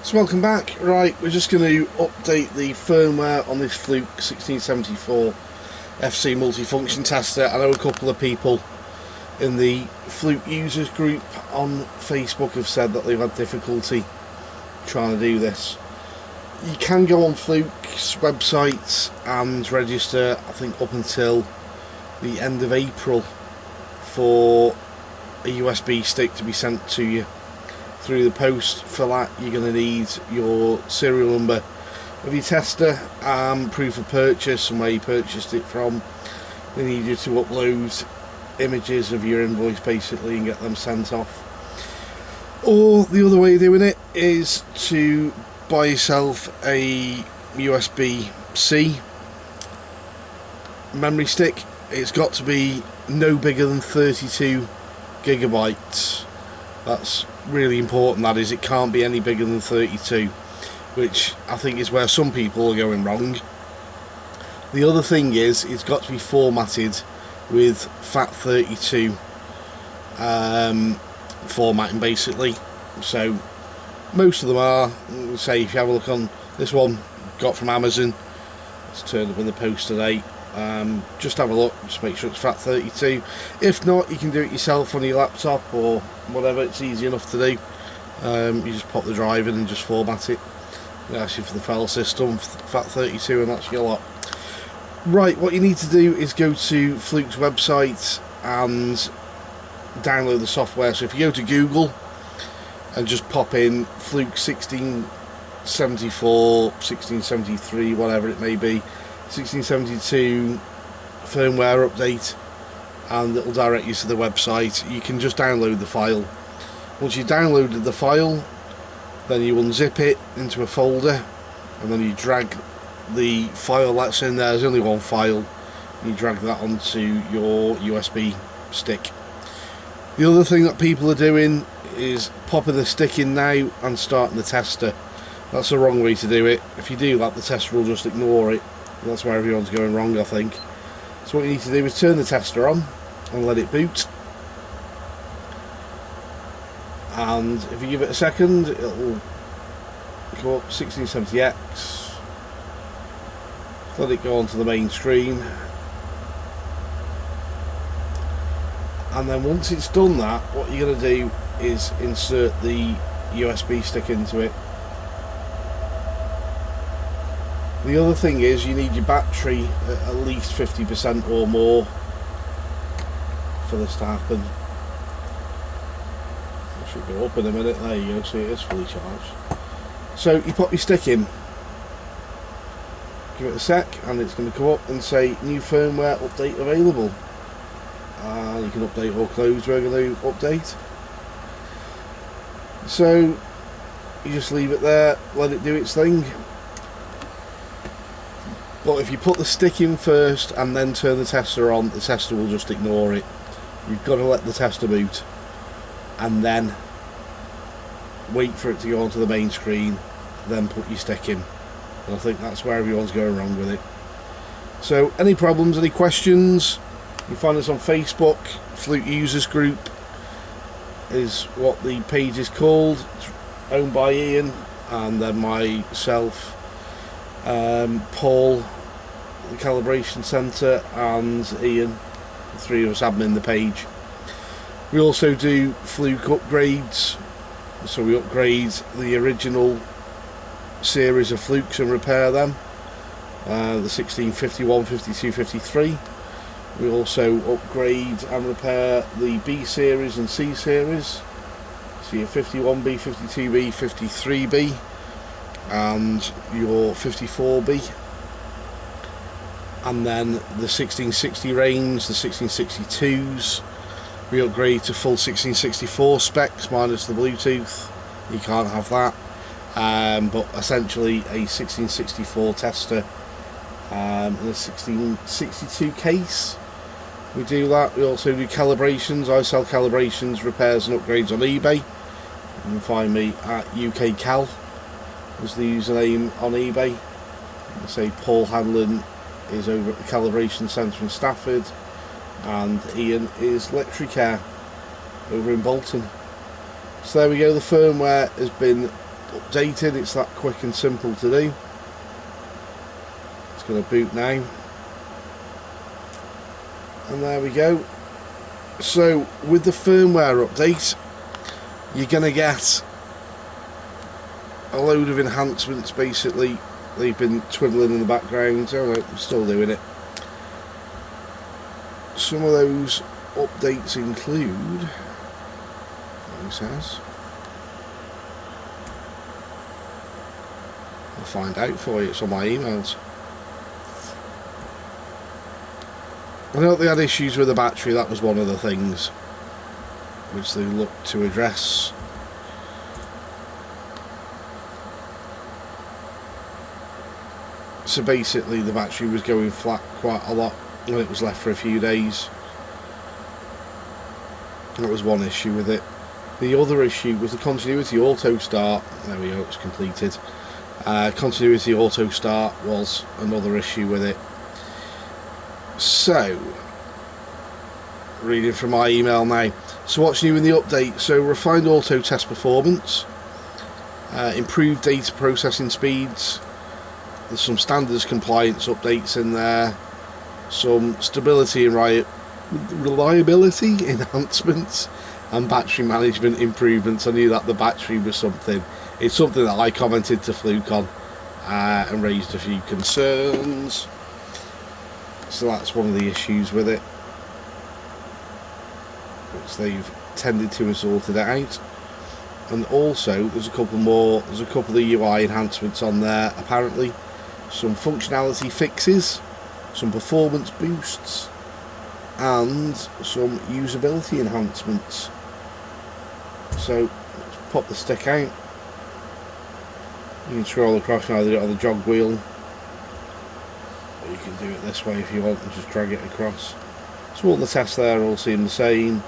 So welcome back. Right, we're just going to update the firmware on this Fluke 1674 FC multifunction tester. I know a couple of people in the Fluke users group on Facebook have said that they've had difficulty trying to do this. You can go on Fluke's website and register, I think up until the end of April, for a USB stick to be sent to you through the post. For that, you're going to need your serial number of your tester, proof of purchase and where you purchased it from. They need you to upload images of your invoice basically and get them sent off. Or the other way of doing it is to buy yourself a USB-C memory stick. It's got to be no bigger than 32 gigabytes. That's really important, that is. It can't be any bigger than 32, which I think is where some people are going wrong. The other thing is, it's got to be formatted with FAT32 formatting basically. So most of them are. Say if you have a look on this one, got from Amazon, it's turned up in the post today. Just have a look, just make sure it's FAT32. If not, you can do it yourself on your laptop or whatever. It's easy enough to do. You just pop the drive in and just format it. It asks you for the file system, FAT32, and that's your lot. Right, what you need to do is go to Fluke's website and download the software. So if you go to Google and just pop in Fluke 1674, 1673, whatever it may be, 1672 firmware update, and it will direct you to the website. You can just download the file. Once you've downloaded the file, then you unzip it into a folder, and then you drag the file that's in there. There's only one file. You drag that onto your USB stick. The other thing that people are doing is popping the stick in now and starting the tester. That's the wrong way to do it. If you do that, the tester will just ignore it. That's where everyone's going wrong, I think. So what you need to do is turn the tester on and let it boot. And if you give it a second, it'll go up 1670X. Let it go onto the main screen. And then once it's done that, what you're going to do is insert the USB stick into it. The other thing is, you need your battery at least 50% or more for this to happen. It should go up in a minute. There you go, see it is fully charged. So you pop your stick in, give it a sec, and it's going to come up and say new firmware update available. You can update or close regular update. So you just leave it there, let it do its thing. But if you put the stick in first and then turn the tester on, the tester will just ignore it. You've got to let the tester boot and then wait for it to go onto the main screen, then put your stick in. And I think that's where everyone's going wrong with it. So any problems, any questions, you find us on Facebook. Fluke Users Group is what the page is called. It's owned by Ian and then myself, Paul, the calibration centre, and Ian. The three of us admin the page. We also do Fluke upgrades, so we upgrade the original series of Flukes and repair them, the 1651, 52, 53. We also upgrade and repair the B series and C series, so your 51B, 52B, 53B and your 54B, and then the 1660 range, the 1662s, we upgrade to full 1664 specs minus the Bluetooth. You can't have that, but essentially a 1664 tester and a 1662 case. We do that. We also do calibrations. I sell calibrations, repairs and upgrades on eBay. You can find me at UK Cal is the username on eBay. I say Paul Hanlon is over at the calibration centre in Stafford, and Ian is Electricare over in Bolton. So there we go, the firmware has been updated. It's that quick and simple to do. It's going to boot now, and there we go. So with the firmware update, you're going to get a load of enhancements. Basically, they've been twiddling in the background. Oh no, I'm still doing it. Some of those updates include, what it says, I'll find out for you, it's on my emails. I know they had issues with the battery, that was one of the things which they looked to address. So basically the battery was going flat quite a lot when it was left for a few days. That was one issue with it. The other issue was the continuity auto start. There we go, it's completed. Continuity auto start was another issue with it. So, reading from my email now. So what's new in the update? So refined auto test performance, improved data processing speeds, there's some standards compliance updates in there, some stability and reliability enhancements, and battery management improvements. I knew that the battery was something. It's something that I commented to Fluke on and raised a few concerns. So that's one of the issues with it, which they've tended to have sorted it out. And also there's a couple of UI enhancements on there apparently, some functionality fixes, some performance boosts, and some usability enhancements. So let's pop the stick out. You can scroll across and either do it on the jog wheel, or you can do it this way if you want and just drag it across. So all the tests there all seem the same.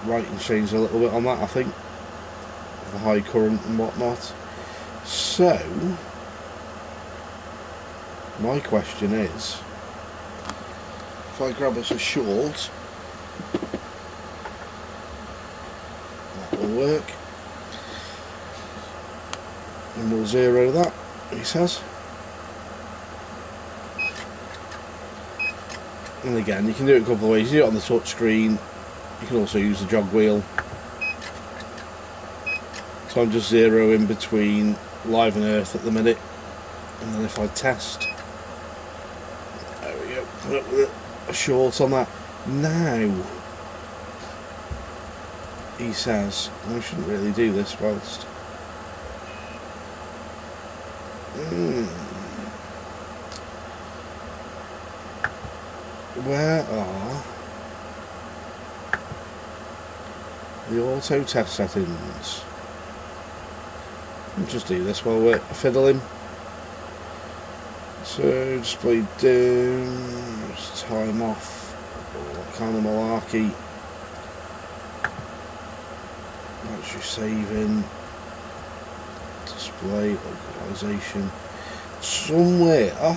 Writing's changed a little bit on that, I think, the high current and whatnot. So my question is, if I grab us a short, that will work, and we'll zero that, he says. And again, you can do it a couple of ways. You do it on the touch screen, you can also use the jog wheel. So I'm just zeroing between live and earth at the minute, and then if I test, there we go, put up with a short on that. Now he says I shouldn't really do this whilst where are the auto test settings? We'll just do this while we're fiddling. So display down, just time off, what kind of malarkey. Battery saving, display localization. Somewhere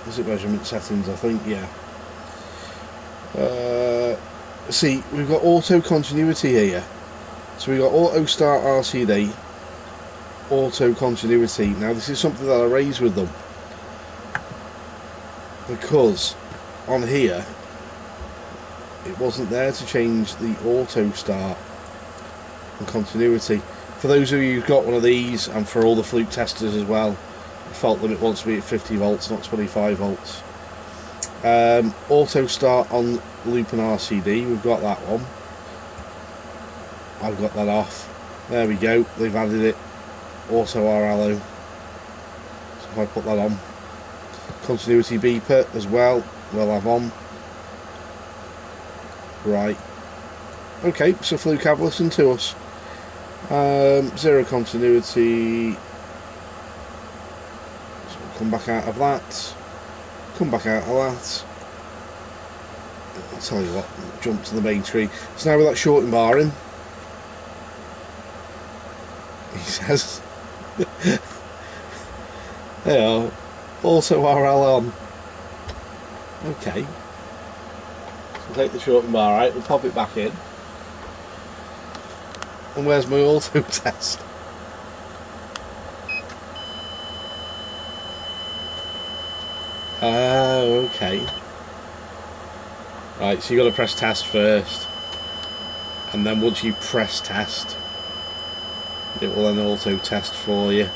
is it measurement settings? I think, yeah. See, we've got auto continuity here. So we've got auto start RCD, auto continuity. Now this is something that I raised with them, because on here it wasn't there to change the auto start and continuity. For those of you who've got one of these, and for all the Fluke testers as well, the fault limit wants to be at 50 volts, not 25 volts. Auto start on loop and RCD, we've got that one. I've got that off. There we go, they've added it. Auto RLO. So if I put that on. Continuity beeper as well, we'll have on. Right. Okay, so Fluke have listened to us. Zero continuity. So we'll come back out of that. Come back out of that. I'll tell you what, jump to the main tree. So now with that shorting bar in, he says, there you are, also RL on. Okay. So take the shorting bar out, we'll pop it back in. And where's my auto test? Oh, okay. Right, so you've got to press test first. And then once you press test, it will then auto test for you.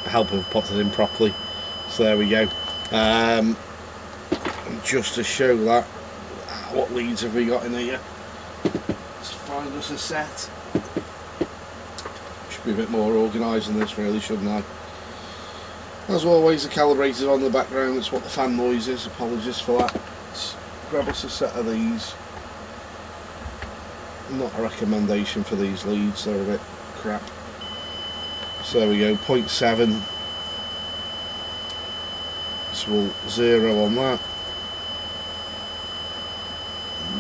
Help have popped it in properly. So there we go. And just to show that, what leads have we got in here? Let's find us a set. Should be a bit more organised than this, really, shouldn't I? As always, the calibrator's on in the background. That's what the fan noise is. Apologies for that. Let's grab us a set of these. Not a recommendation for these leads, they're a bit crap. So there we go, 0.7. So we'll 0 on that.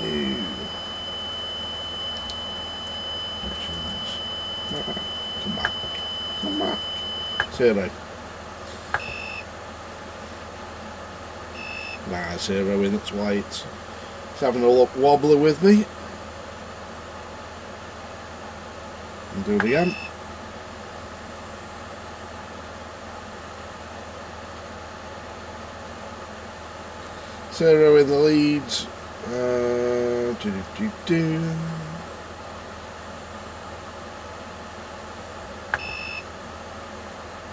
New. Come back. Come back. 0. Nah, 0 in, that's why it's having a look wobbler with me. And do it again. Zero in the leads.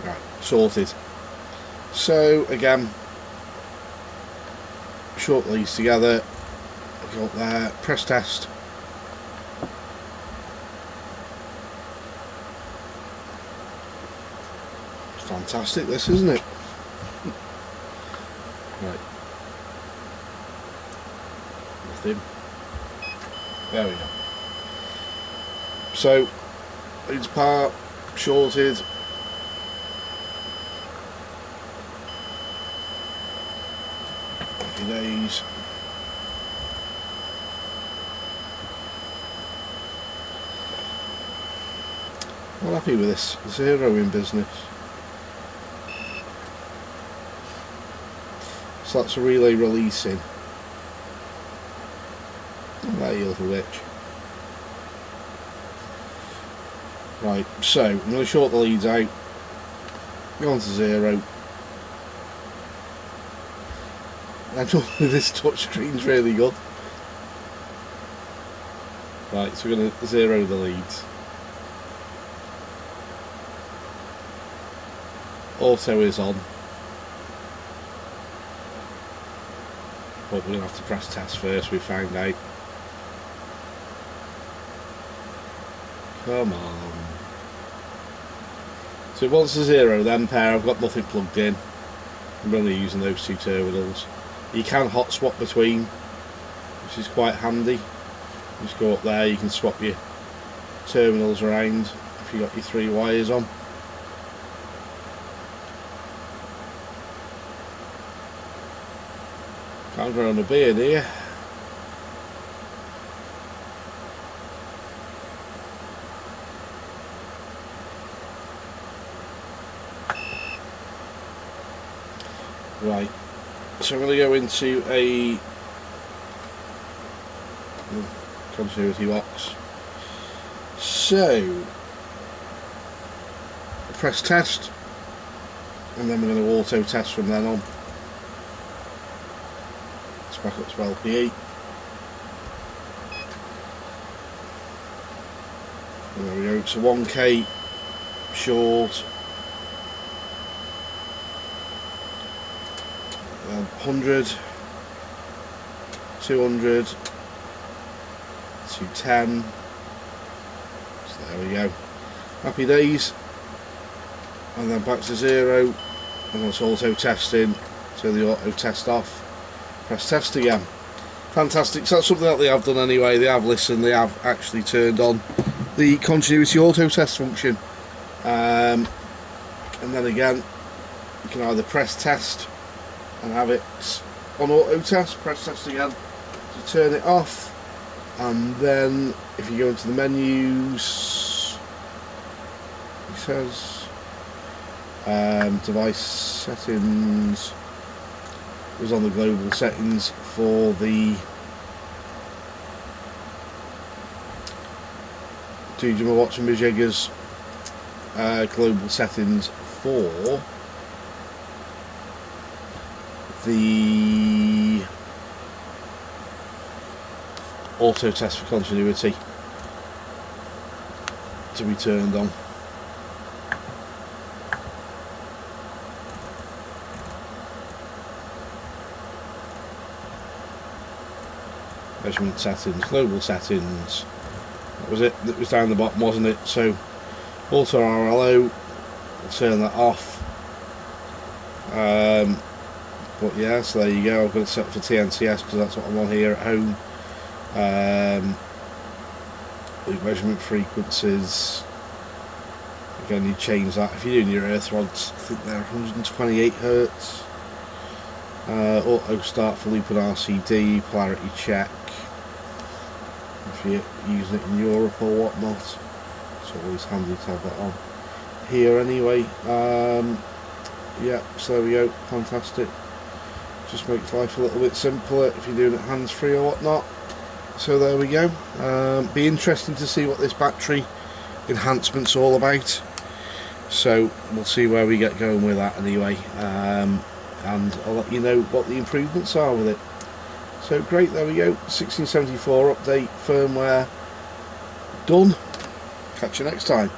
Right, sorted. So again, short leads together. Go up there, press test. Fantastic, this, isn't it? Right. Nothing. There we go. So, leads apart, shorted. Happy days. I'm happy with this 0 in business. So that's a relay releasing. There, you little witch. Right, so I'm going to short the leads out. Go on to 0. And this touch screen's really good. Right, so we're going to 0 the leads. Auto is on. But we're going to have to press test first, we found out. Come on. So it wants a 0 then pair, I've got nothing plugged in. I'm only using those two terminals. You can hot swap between, which is quite handy. Just go up there, you can swap your terminals around if you've got your 3 wires on. Can't grow on a beard here. Right, so I'm going to go into a continuity box. So, press test, and then we're going to auto test from then on. Back up to LPE. And there we go, it's a 1K short, 100, 200, 210. So there we go. Happy days. And then back to 0, and that's auto testing. Turn the auto test off. Press test again. Fantastic. So that's something that they have done anyway. They have listened. They have actually turned on the continuity auto test function. And then again, you can either press test and have it on auto test. Press test again to turn it off. And then if you go into the menus, it says device settings. It was on the global settings for the do my watching my jiggers, global settings for the auto test for continuity to be turned on. Measurement settings, global settings, that was it, that was down the bottom, wasn't it? So auto RLO, we'll turn that off. But yeah, so there you go. I've got it set for TNCS because that's what I'm on here at home. The measurement frequencies, again, you change that if you're doing your earth rods. I think they're 128 Hz. Auto start for loop and RCD, polarity check if you're using it in Europe or whatnot. It's always handy to have that on here anyway. Yeah, so there we go, fantastic. Just makes life a little bit simpler if you're doing it hands-free or whatnot. So there we go. Be interesting to see what this battery enhancement's all about. So we'll see where we get going with that anyway. And I'll let you know what the improvements are with it. So great, there we go. 1674 update, firmware done. Catch you next time.